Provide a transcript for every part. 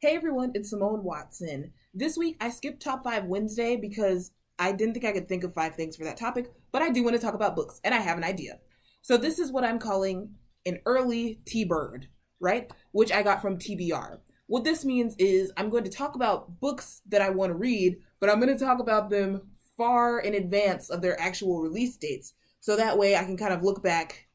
Hey everyone, it's Simone Watson. This week I skipped Top 5 Wednesday because I didn't think I could think of 5 things for that topic, but I do want to talk about books and I have an idea. So this is what I'm calling an early T-BiRd, right? Which I got from TBR. What this means is I'm going to talk about books that I want to read, but I'm going to talk about them far in advance of their actual release dates. So that way I can kind of look back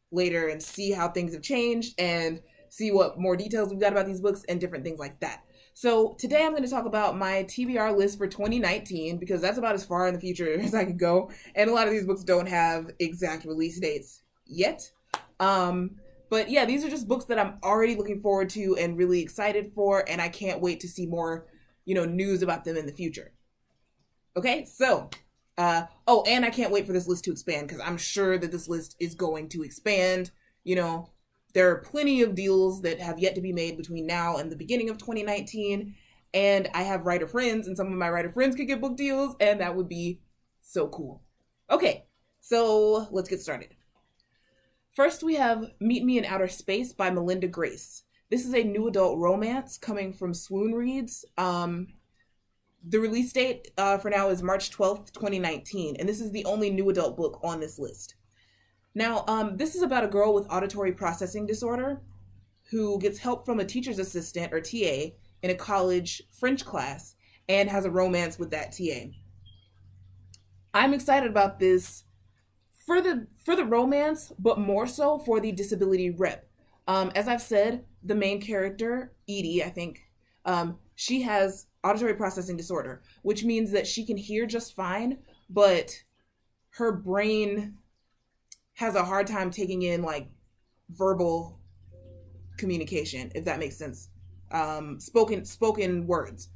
later and see how things have changed and see what more details we've got about these books and different things like that. So today I'm going to talk about my TBR list for 2019 because that's about as far in the future as I can go. And a lot of these books don't have exact release dates yet. But yeah, these are just books that I'm already looking forward to and really excited for, and I can't wait to see more, news about them in the future. Okay, so and I can't wait for this list to expand because I'm sure that this list is going to expand. There are plenty of deals that have yet to be made between now and the beginning of 2019. And I have writer friends, and some of my writer friends could get book deals, and that would be so cool. Okay, so let's get started. First, we have Meet Me in Outer Space by Melinda Grace. This is a new adult romance coming from Swoon Reads. The release date for now is March 12th, 2019, and this is the only new adult book on this list. Now, this is about a girl with auditory processing disorder who gets help from a teacher's assistant, or TA, in a college French class and has a romance with that TA. I'm excited about this for the romance, but more so for the disability rep. As I've said, the main character, Edie, I think, she has auditory processing disorder, which means that she can hear just fine, but her brain has a hard time taking in like verbal communication, if that makes sense. Spoken words.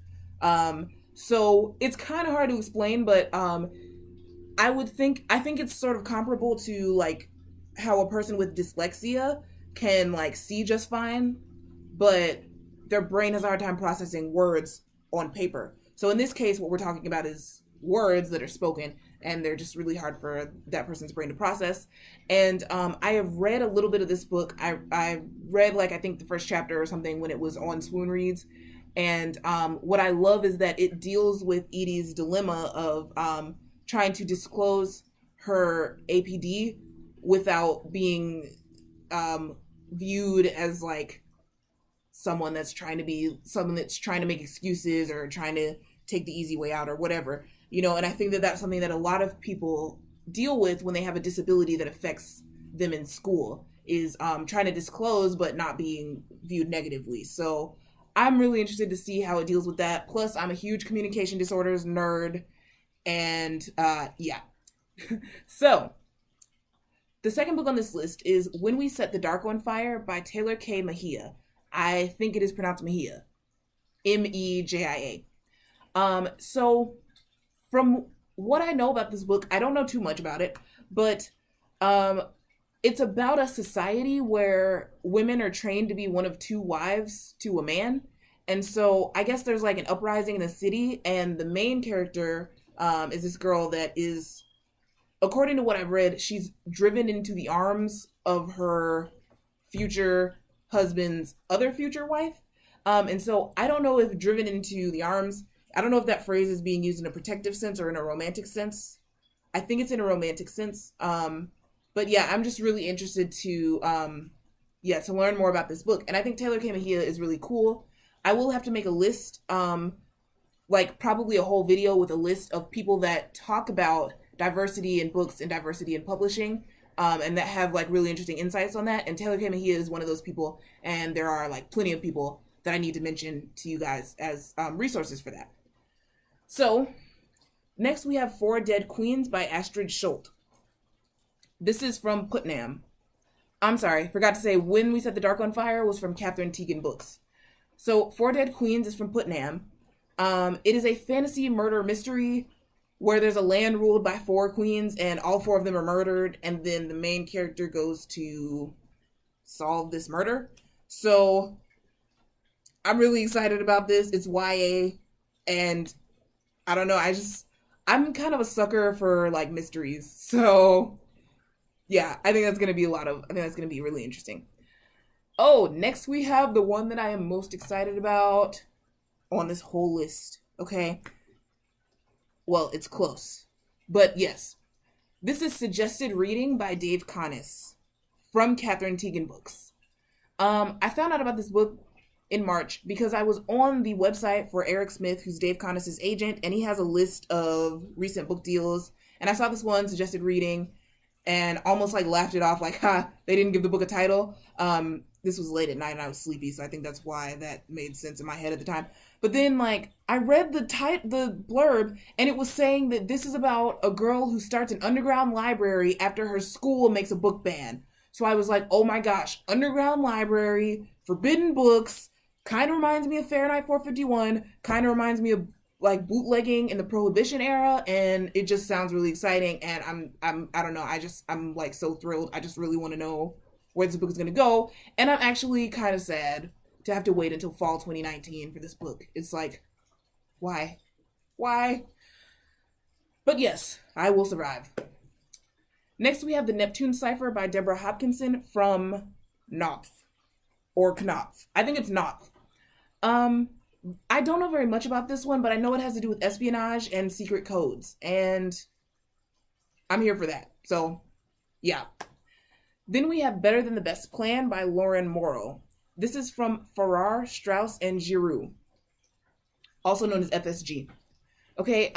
So it's kind of hard to explain, but I think it's sort of comparable to like how a person with dyslexia can like see just fine, but their brain has a hard time processing words on paper. So in this case, what we're talking about is words that are spoken, and they're just really hard for that person's brain to process. And I have read a little bit of this book. I read like I think the first chapter or something when it was on Swoon Reads. And what I love is that it deals with Edie's dilemma of trying to disclose her APD without being viewed as like someone that's trying to make excuses or trying to take the easy way out or whatever. And I think that that's something that a lot of people deal with when they have a disability that affects them in school is trying to disclose but not being viewed negatively. So I'm really interested to see how it deals with that. Plus, I'm a huge communication disorders nerd, and yeah. So the second book on this list is When We Set the Dark on Fire by Taylor K. Mejia. I think it is pronounced Mejia. Mejia. So from what I know about this book, I don't know too much about it, but it's about a society where women are trained to be one of two wives to a man. And so I guess there's like an uprising in the city, and the main character is this girl that is, according to what I've read, she's driven into the arms of her future husband's other future wife. And so I don't know if driven into the arms, I don't know if that phrase is being used in a protective sense or in a romantic sense. I think it's in a romantic sense. But yeah, I'm just really interested to learn more about this book. And I think Taylor K. Mejia is really cool. I will have to make a list, like probably a whole video with a list of people that talk about diversity in books and diversity in publishing, and that have like really interesting insights on that. And Taylor K. Mejia is one of those people, and there are like plenty of people that I need to mention to you guys as resources for that. So, next we have Four Dead Queens by Astrid Schult. This is from Putnam. I'm sorry, forgot to say When We Set the Dark on Fire was from Catherine Teagan Books. So, Four Dead Queens is from Putnam. It is a fantasy murder mystery where there's a land ruled by four queens and all four of them are murdered, and then the main character goes to solve this murder. So, I'm really excited about this. It's YA, and I don't know, I'm kind of a sucker for like mysteries. So yeah, I think that's going to be really interesting. Oh, next we have the one that I am most excited about on this whole list. Okay. Well, it's close. But yes, this is Suggested Reading by Dave Connis from Catherine Teagan Books. I found out about this book in March because I was on the website for Eric Smith, who's Dave Connis's agent, and he has a list of recent book deals. And I saw this one, Suggested Reading, and almost like laughed it off, like, they didn't give the book a title. This was late at night and I was sleepy, so I think that's why that made sense in my head at the time. But then, like, I read the blurb, and it was saying that this is about a girl who starts an underground library after her school makes a book ban. So I was like, oh my gosh, underground library, forbidden books, kind of reminds me of Fahrenheit 451, kind of reminds me of like bootlegging in the Prohibition era, and it just sounds really exciting. And I don't know, I'm like so thrilled. I just really want to know where this book is gonna go, and I'm actually kind of sad to have to wait until fall 2019 for this book. It's like, why? But yes, I will survive. Next, we have the Neptune Cipher by Deborah Hopkinson from Knopf, or Knopf. I think it's Knopf. I don't know very much about this one, but I know it has to do with espionage and secret codes, and I'm here for that. So, yeah. Then we have Better Than the Best Plan by Lauren Morrow. This is from Farrar, Straus, and Giroux, also known as FSG. Okay,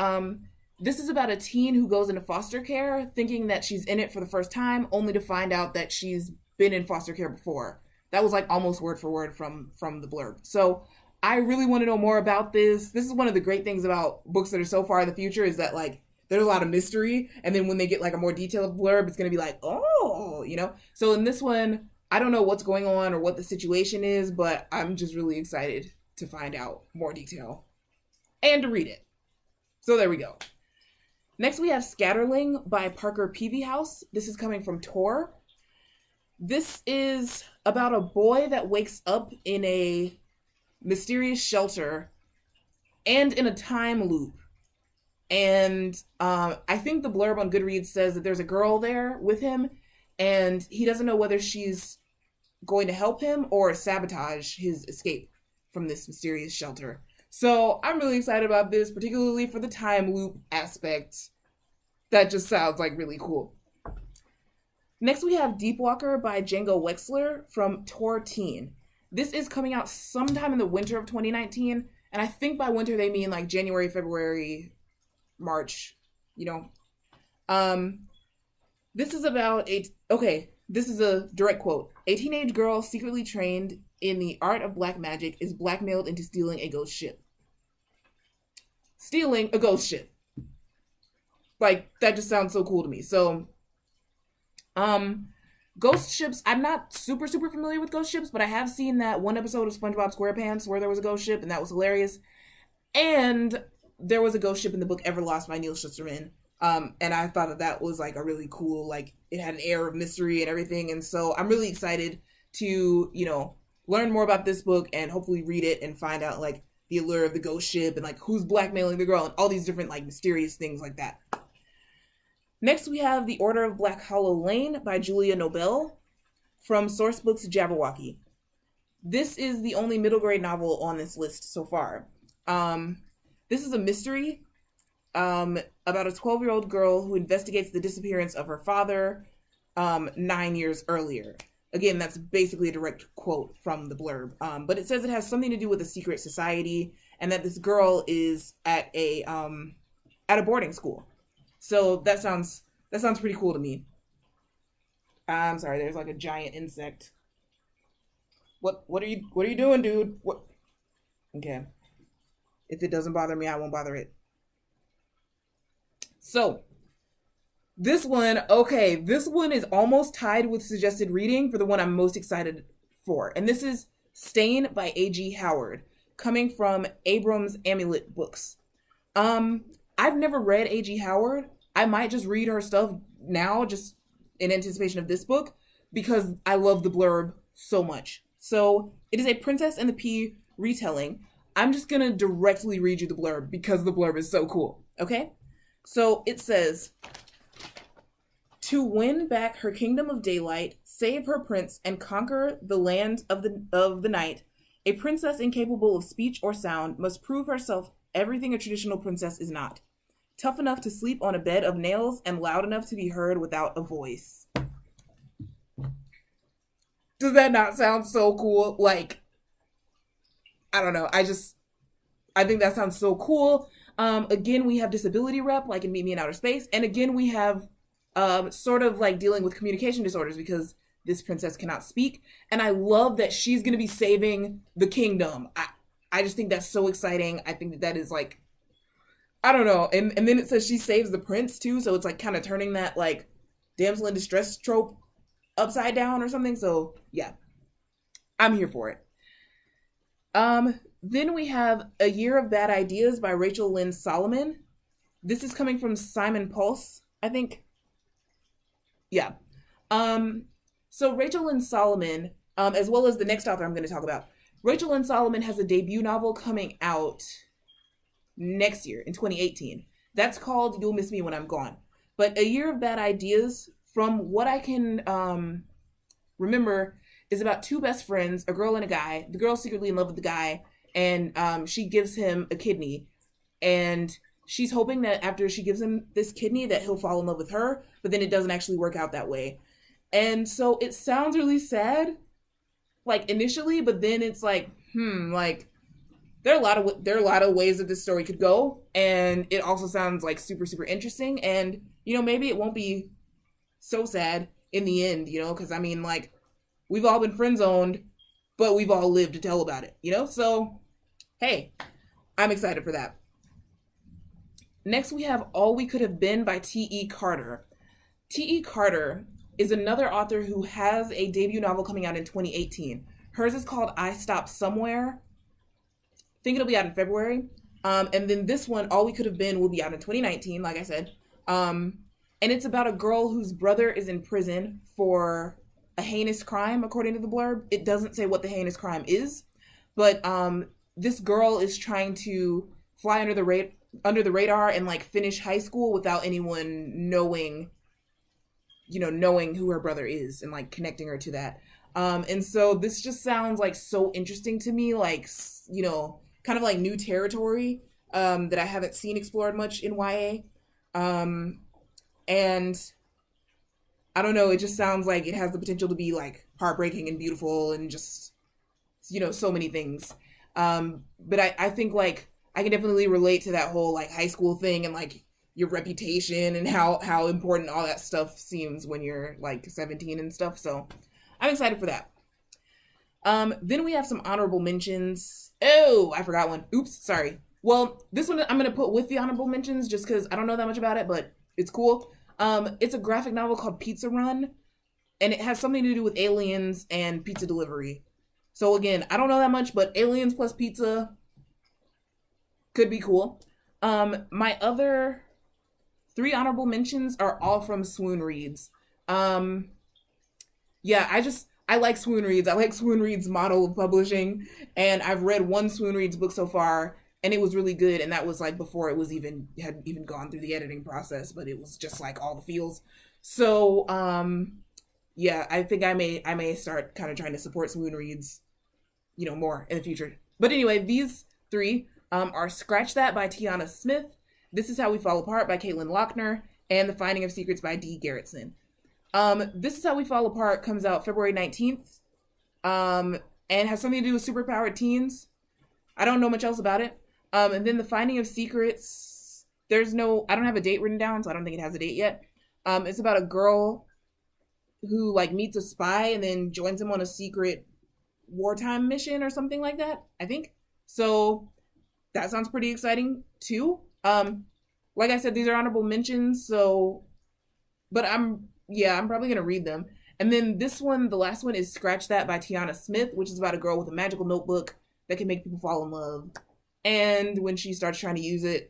this is about a teen who goes into foster care thinking that she's in it for the first time, only to find out that she's been in foster care before. That was like almost word for word from the blurb. So I really want to know more about this. This is one of the great things about books that are so far in the future, is that like there's a lot of mystery, and then when they get like a more detailed blurb, it's going to be like, oh, you know? So in this one, I don't know what's going on or what the situation is, but I'm just really excited to find out more detail and to read it. So there we go. Next, we have Scatterling by Parker Peavyhouse. This is coming from Tor. This is about a boy that wakes up in a mysterious shelter and in a time loop. And I think the blurb on Goodreads says that there's a girl there with him, and he doesn't know whether she's going to help him or sabotage his escape from this mysterious shelter. So I'm really excited about this, particularly for the time loop aspect. That just sounds like really cool. Next, we have Deepwalker by Django Wexler from Tor Teen. This is coming out sometime in the winter of 2019, and I think by winter they mean like January, February, March, you know. This is about this is a direct quote. A teenage girl secretly trained in the art of black magic is blackmailed into stealing a ghost ship. Stealing a ghost ship. Like, that just sounds so cool to me. So, ghost ships, I'm not super familiar with ghost ships, but I have seen that one episode of SpongeBob SquarePants where there was a ghost ship, and that was hilarious. And there was a ghost ship in the book Everlost by Neil Schusterman. And I thought that was like a really cool, like, it had an air of mystery and everything. And so I'm really excited to, you know, learn more about this book and hopefully read it and find out like the allure of the ghost ship and like who's blackmailing the girl and all these different like mysterious things like that. Next, we have The Order of Blackhull Elaine by Julia Nobel from Sourcebooks Jabberwocky. This is the only middle grade novel on this list so far. This is a mystery about a 12-year-old girl who investigates the disappearance of her father 9 years earlier. Again, that's basically a direct quote from the blurb. But it says it has something to do with a secret society and that this girl is at a boarding school. So that sounds pretty cool to me. I'm sorry, there's like a giant insect. What are you doing, dude? What? Okay. If it doesn't bother me, I won't bother it. So, this one is almost tied with Suggested Reading for the one I'm most excited for. And this is Stain by A.G. Howard, coming from Abrams Amulet Books. I've never read A.G. Howard. I might just read her stuff now, just in anticipation of this book, because I love the blurb so much. So, it is a Princess and the Pea retelling. I'm just gonna directly read you the blurb because the blurb is so cool, okay? So, it says, to win back her kingdom of daylight, save her prince and conquer the land of the night, a princess incapable of speech or sound must prove herself everything a traditional princess is not. Tough enough to sleep on a bed of nails and loud enough to be heard without a voice. Does that not sound so cool? Like, I don't know. I think that sounds so cool. Again, we have disability rep, like in Meet Me in Outer Space. And again, we have sort of like dealing with communication disorders because this princess cannot speak. And I love that she's going to be saving the kingdom. I just think that's so exciting. I think that is like, I don't know. And then it says she saves the prince too. So it's like kind of turning that like damsel in distress trope upside down or something. So yeah, I'm here for it. Then we have A Year of Bad Ideas by Rachel Lynn Solomon. This is coming from Simon Pulse, I think. Yeah. So Rachel Lynn Solomon, as well as the next author I'm going to talk about, Rachel Lynn Solomon has a debut novel coming out next year in 2018. That's called You'll Miss Me When I'm Gone. But A Year of Bad Ideas, from what I can remember, is about two best friends, a girl and a guy. The girl's secretly in love with the guy, and she gives him a kidney. And she's hoping that after she gives him this kidney that he'll fall in love with her, but then it doesn't actually work out that way. And so it sounds really sad, like initially, but then it's like, like there are a lot of ways that this story could go, and it also sounds like super, super interesting. And maybe it won't be so sad in the end, because I mean, like, we've all been friend zoned, but we've all lived to tell about it, So, hey, I'm excited for that. Next, we have All We Could Have Been by T.E. Carter. T.E. Carter is another author who has a debut novel coming out in 2018. Hers is called I Stopped Somewhere. I think it'll be out in February. And then this one, All We Could Have Been, will be out in 2019, like I said. And it's about a girl whose brother is in prison for a heinous crime, according to the blurb. It doesn't say what the heinous crime is, but this girl is trying to fly under the radar and like finish high school without anyone knowing who her brother is and like connecting her to that. And so this just sounds like so interesting to me, like, kind of like new territory that I haven't seen explored much in YA. And I don't know, it just sounds like it has the potential to be like heartbreaking and beautiful and just, so many things. But I think like I can definitely relate to that whole like high school thing and like your reputation and how important all that stuff seems when you're like 17 and stuff. So I'm excited for that. Then we have some honorable mentions. Oh, I forgot one. Oops, sorry. Well, this one I'm going to put with the honorable mentions just because I don't know that much about it, but it's cool. It's a graphic novel called Pizza Run, and it has something to do with aliens and pizza delivery. So again, I don't know that much, but aliens plus pizza could be cool. My other 3 honorable mentions are all from Swoon Reads. Yeah, I like Swoon Reads. I like Swoon Reads' model of publishing, and I've read one Swoon Reads book so far, and it was really good, and that was like before it was had even gone through the editing process, but it was just like all the feels. So, yeah, I think I may start kind of trying to support Swoon Reads, more in the future. But anyway, these 3 are Scratch That by Tiana Smith, This Is How We Fall Apart by Caitlin Lochner, and The Finding of Secrets by Dee Garrettson. This Is How We Fall Apart comes out February 19th, and has something to do with superpowered teens. I don't know much else about it. And then The Finding of Secrets, I don't have a date written down, so I don't think it has a date yet. It's about a girl who like meets a spy and then joins him on a secret wartime mission or something like that, I think. So that sounds pretty exciting too. Like I said, these are honorable mentions, but I'm probably gonna read them. And then this one, the last one, is Scratch That by Tiana Smith, which is about a girl with a magical notebook that can make people fall in love. And when she starts trying to use it,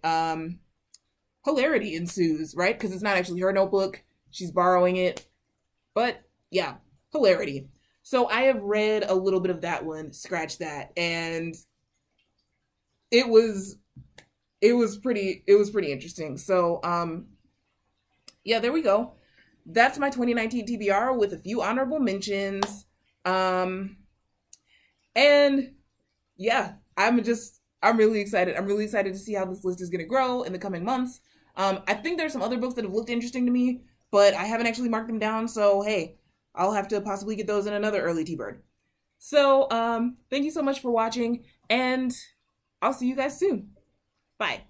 hilarity ensues, right? Because it's not actually her notebook. She's borrowing it. But yeah, hilarity. So I have read a little bit of that one, Scratch That, and it was pretty interesting. So yeah, there we go. that's my 2019 TBR with a few honorable mentions. And yeah, I'm really excited. I'm really excited to see how this list is going to grow in the coming months. I think there's some other books that have looked interesting to me, but I haven't actually marked them down. So, hey, I'll have to possibly get those in another early T-BiRd. So, thank you so much for watching, and I'll see you guys soon. Bye.